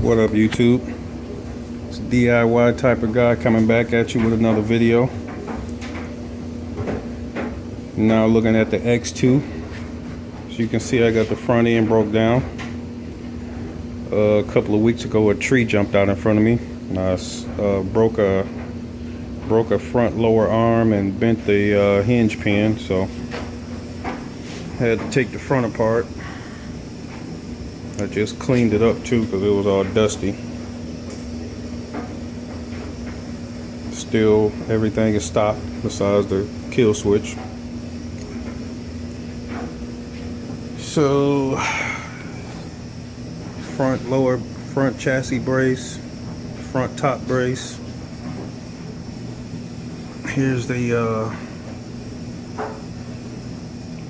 What up, YouTube? It's a DIY type of guy coming back at you with another video. Now looking at the X2. As you can see, I got the front end broke down. A couple of weeks ago, a tree jumped out in front of me, and I broke a front lower arm and bent the hinge pin, so had to take the front apart. I just cleaned it up too because it was all dusty. Still, everything is stopped besides the kill switch. So, front chassis brace, front top brace. Here's the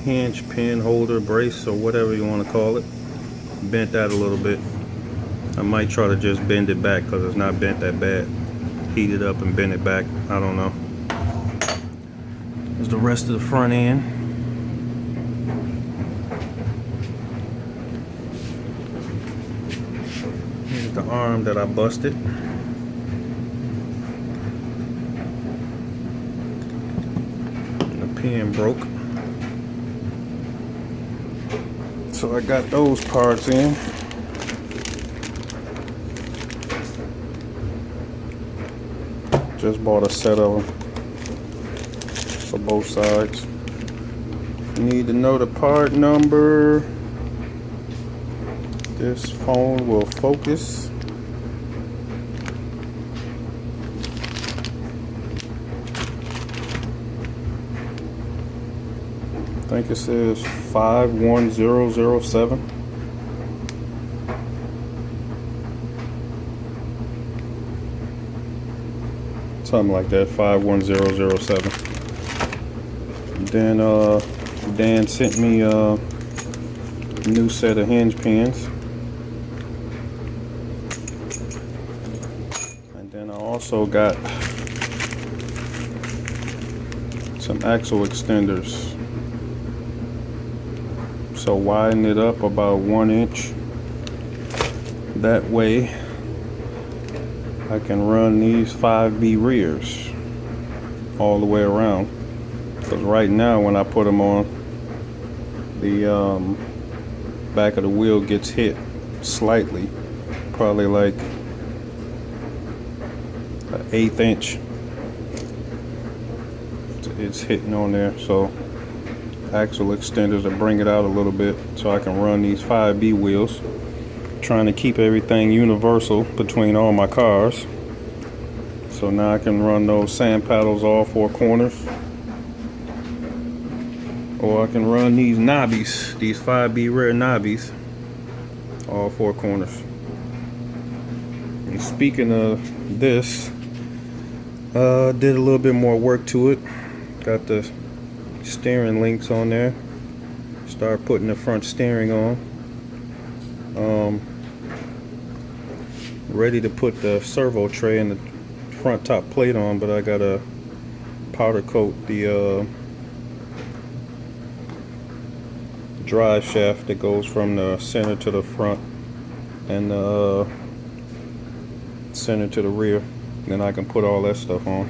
hinge pin holder brace, or whatever you want to call it. Bent that a little bit. I might try to just bend it back because it's not bent that bad. Heat it up and bend it back. I don't know. There's the rest of the front end. Here's the arm that I busted. And the pin broke. So I got those parts in. Just bought a set of them for both sides. You need to know the part number. This phone will focus. I think it says 51007. Something like that, 51007. Then Dan sent me a new set of hinge pins. And then I also got some axle extenders. So widen it up about 1 inch. That way I can run these 5B rears all the way around. Because right now when I put them on, the back of the wheel gets hit slightly. Probably like an 1/8 inch. It's hitting on there. So axle extenders to bring it out a little bit so I can run these 5B wheels. Trying to keep everything universal between all my cars. So now I can run those sand paddles all 4 corners. Or I can run these knobbies, these 5B rear knobbies, all 4 corners. And speaking of this, did a little bit more work to it. Got the steering links on there. Start putting the front steering on. Ready to put the servo tray and the front top plate on, but I gotta powder coat the drive shaft that goes from the center to the front and the center to the rear. Then I can put all that stuff on.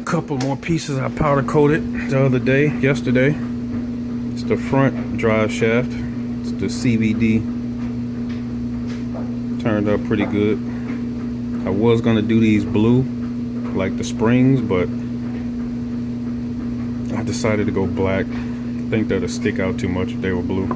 Couple more pieces I powder coated yesterday. It's the front drive shaft. It's the CVD. Turned out pretty good. I was gonna do these blue, like the springs, but I decided to go black. I think that'll stick out too much if they were blue.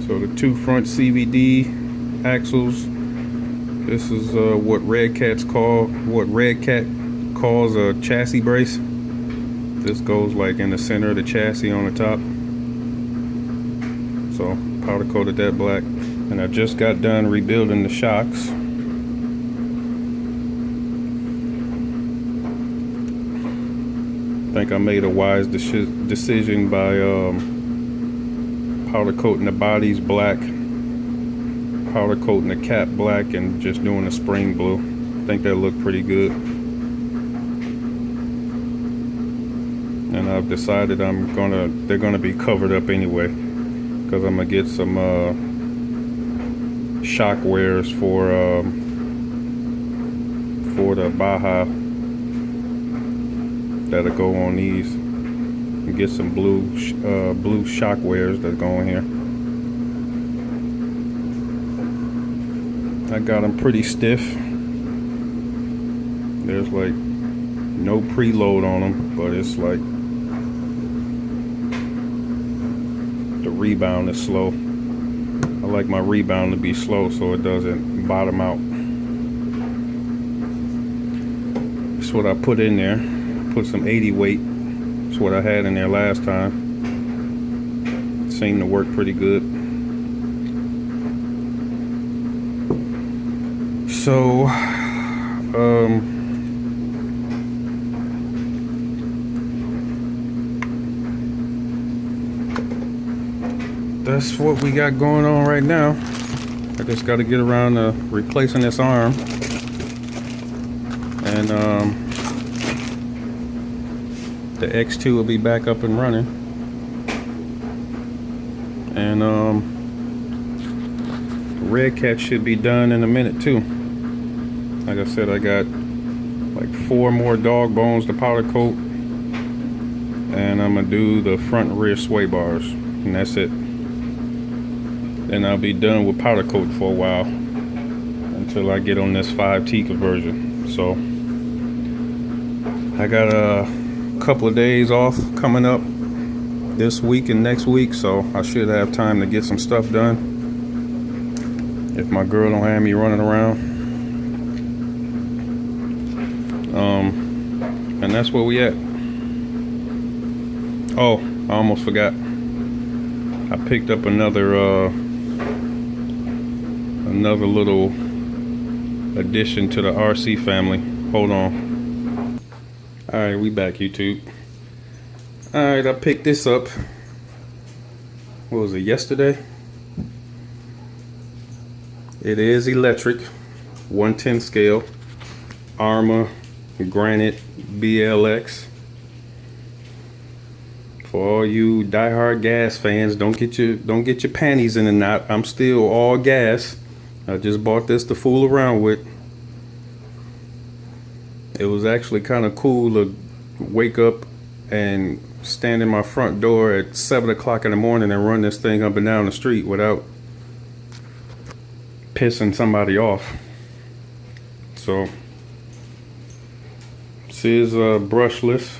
So the 2 front CVD axles. This is what redcat calls a chassis brace. This goes like in the center of the chassis on the top. So powder coated that black. And I just got done rebuilding the shocks. I think I made a wise decision by powder coating the bodies black, powder coating the cap black, and just doing the spring blue. I think that looked pretty good. and I've decided they're gonna be covered up anyway, because I'm gonna get some shock wears for the Baja that'll go on these, and get some blue shock wears that go on here. I got them pretty stiff. There's like no preload on them, but it's like the rebound is slow. I like my rebound to be slow so it doesn't bottom out. That's what I put in there. Put some 80 weight. That's what I had in there last time. It seemed to work pretty good. So that's what we got going on right now. I just got to get around to replacing this arm, and the X2 will be back up and running, and the redcat should be done in a minute too. Like I said, I got like 4 more dog bones to powder coat, and I'm gonna do the front and rear sway bars, and that's it. Then I'll be done with powder coat for a while until I get on this 5T conversion. So I got a couple of days off coming up this week and next week, so I should have time to get some stuff done if my girl don't have me running around. And that's where we at. Oh, I almost forgot. I picked up another little addition to the RC family. Hold on. Alright, we back, YouTube. Alright, I picked this up. What was it, yesterday? It is electric, 1/10 scale, Arma Granite BLX. For all you diehard gas fans, don't get your panties in a knot. I'm still all gas. I just bought this to fool around with. It was actually kind of cool to wake up and stand in my front door at 7 o'clock in the morning and run this thing up and down the street without pissing somebody off. So this is brushless,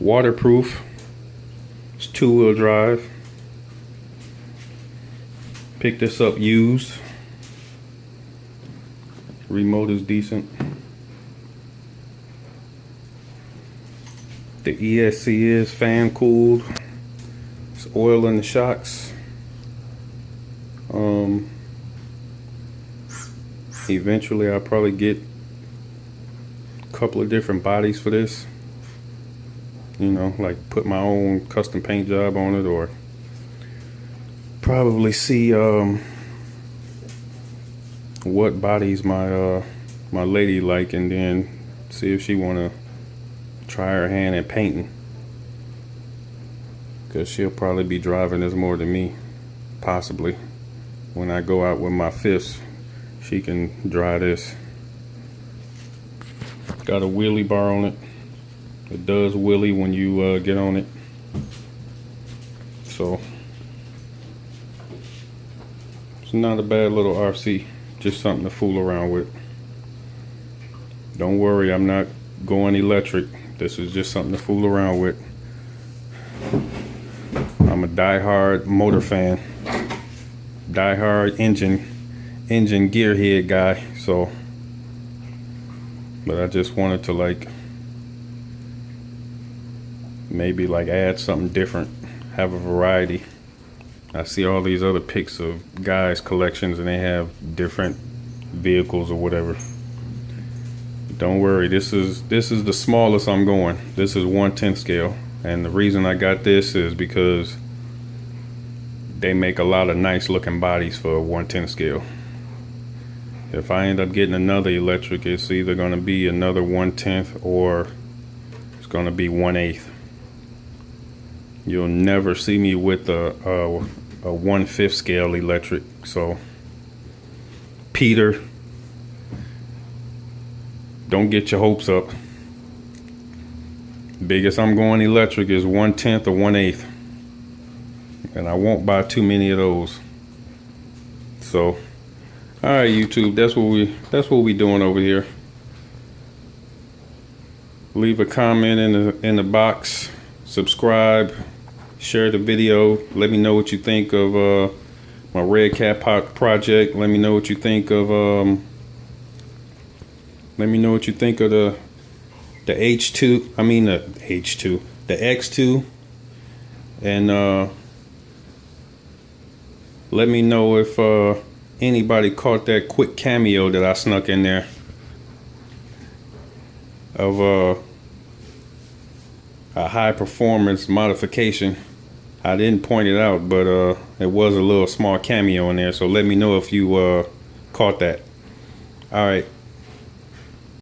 waterproof. It's 2-wheel drive. Picked this up used. Remote is decent. The ESC is fan cooled. It's oil in the shocks. Eventually I'll probably get a couple of different bodies for this. You know, like put my own custom paint job on it, or probably see what bodies my my lady like, and then see if she wanna try her hand at painting, because she'll probably be driving this more than me. Possibly when I go out with my fifths, she can drive this. Got a wheelie bar on it. It does wheelie when you get on it. So it's not a bad little RC, just something to fool around with. Don't worry, I'm not going electric. This is just something to fool around with. I'm a diehard motor fan, diehard engine gearhead guy. So, but I just wanted to like maybe like add something different, have a variety. I see all these other pics of guys' collections and they have different vehicles or whatever. Don't worry, this is the smallest I'm going. This is 1/10 scale, and the reason I got this is because they make a lot of nice looking bodies for a 1/10 scale. If I end up getting another electric, it's either going to be another 1/10 or it's gonna be 1/8. You'll never see me with a 1/5 scale electric. So Peter, don't get your hopes up. Biggest I'm going electric is 1/10 or 1/8, and I won't buy too many of those. So, all right, YouTube, that's what we doing over here. Leave a comment in the box. Subscribe. Share the video. Let me know what you think of my redcat project. Let me know what you think of the H2. I mean the H2, the X2, and let me know if anybody caught that quick cameo that I snuck in there of a high performance modification. I didn't point it out, but it was a little small cameo in there. So let me know if you caught that. All right.